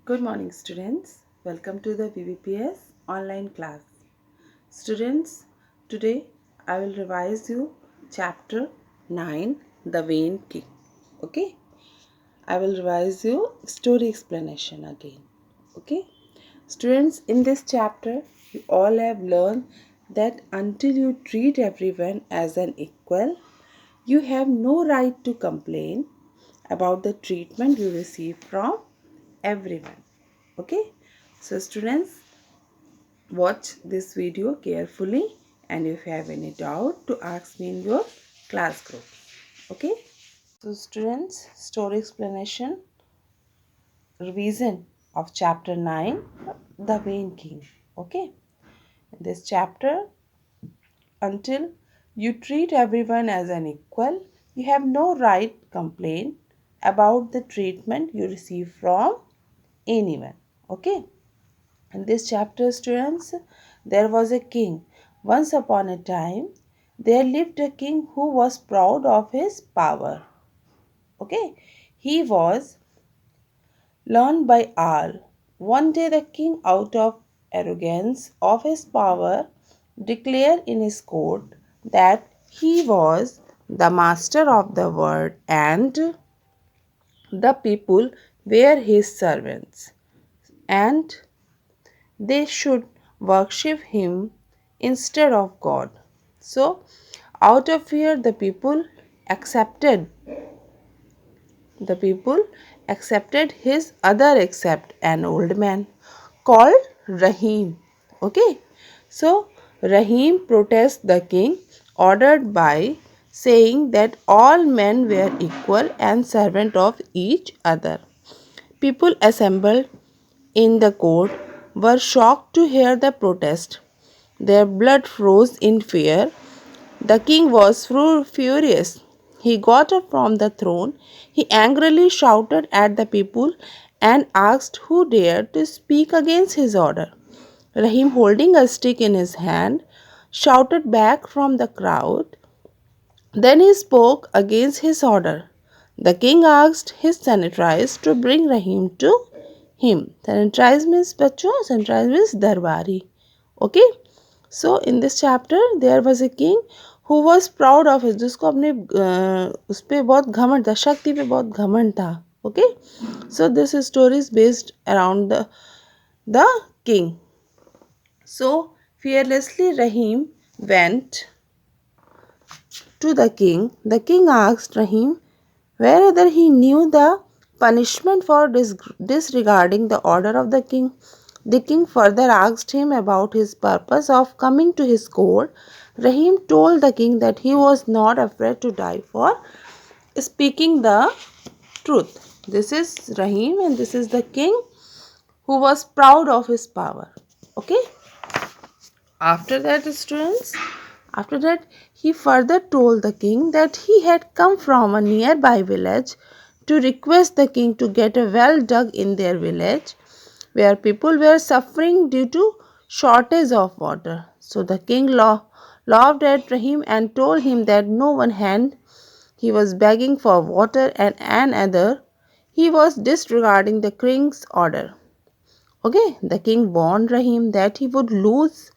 Good morning, students. Welcome to the BBPS online class. Students, today I will revise you chapter 9, The Vain King. Okay? I will revise you story explanation again. Okay? Students, in this chapter, you all have learned that until you treat everyone as an equal, you have no right to complain about the treatment you receive from everyone. Okay, so students, watch this video carefully, and if you have any doubt, to ask me in your class group. Okay, so students, story explanation revision of chapter 9, The Vain King. Okay, in this chapter, until you treat everyone as an equal, you have no right to complain about the treatment you receive from anyone. Okay, in this chapter, students, there was a king. Once upon a time, there lived a king who was proud of his power. Okay, he was learned by all. One day, the king, out of arrogance of his power, declared in his court that he was the master of the world and the people were his servants, and they should worship him instead of God. So, out of fear, the people accepted his other except an old man called Rahim. Okay, so Rahim protests the king, ordered by saying that all men were equal and servant of each other. People assembled in the court were shocked to hear the protest. Their blood froze in fear. The king was furious. He got up from the throne. He angrily shouted at the people and asked who dared to speak against his order. Rahim, holding a stick in his hand, shouted back from the crowd. Then he spoke against his order. The king asked his senators to bring Rahim to him. Senators means बच्चों, senators means दरबारी. Okay? So in this chapter there was a king who was proud of it, जिसको अपने उस पे बहुत घमंड था, शक्ति पे बहुत घमंड था. Okay? So this story is based around the king. So fearlessly Rahim went to the king. The king asked Rahim whether he knew the punishment for disregarding the order of the king. The king further asked him about his purpose of coming to his court. Rahim told the king that he was not afraid to die for speaking the truth. This is Rahim, and this is the king who was proud of his power. Okay? After that, students, after that, he further told the king that he had come from a nearby village to request the king to get a well dug in their village where people were suffering due to shortage of water. So the king laughed at Rahim and told him that no one hand he was begging for water and another he was disregarding the king's order. Okay, the king warned Rahim that he would lose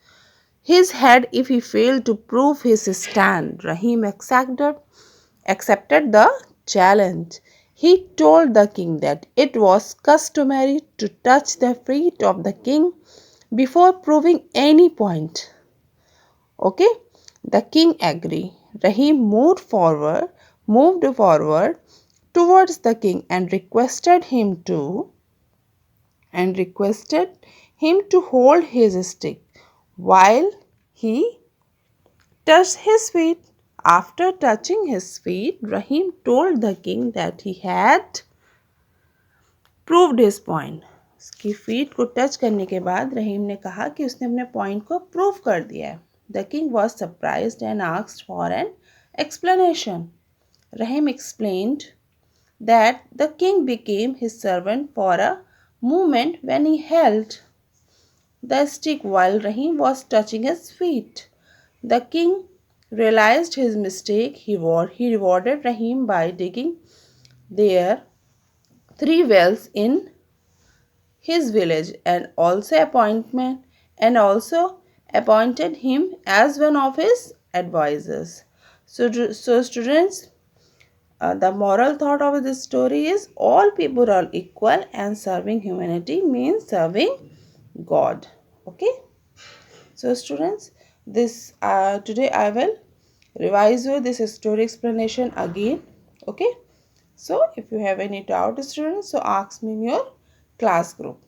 his head if he failed to prove his stand. Rahim accepted the challenge. He told the king that it was customary to touch the feet of the king before proving any point. Okay, the king agreed. Rahim moved forward towards the king and requested him to hold his stick while he touched his feet. After touching his feet, Rahim told the king that he had proved his point. उसकी feet को touch करने के बाद रहीम ने कहा कि उसने अपने पॉइंट को प्रूव कर दिया है. The king was surprised and asked for an explanation. Rahim explained that the king became his servant for a moment when he held the stick while Rahim was touching his feet. The king realized his mistake. He rewarded Rahim by digging there 3 wells in his village and also appointed him as one of his advisors. So students, the moral thought of this story is all people are equal and serving humanity means serving God. Okay. So students, this today I will revise you this story explanation again. Okay. So if you have any doubt students, so ask me in your class group.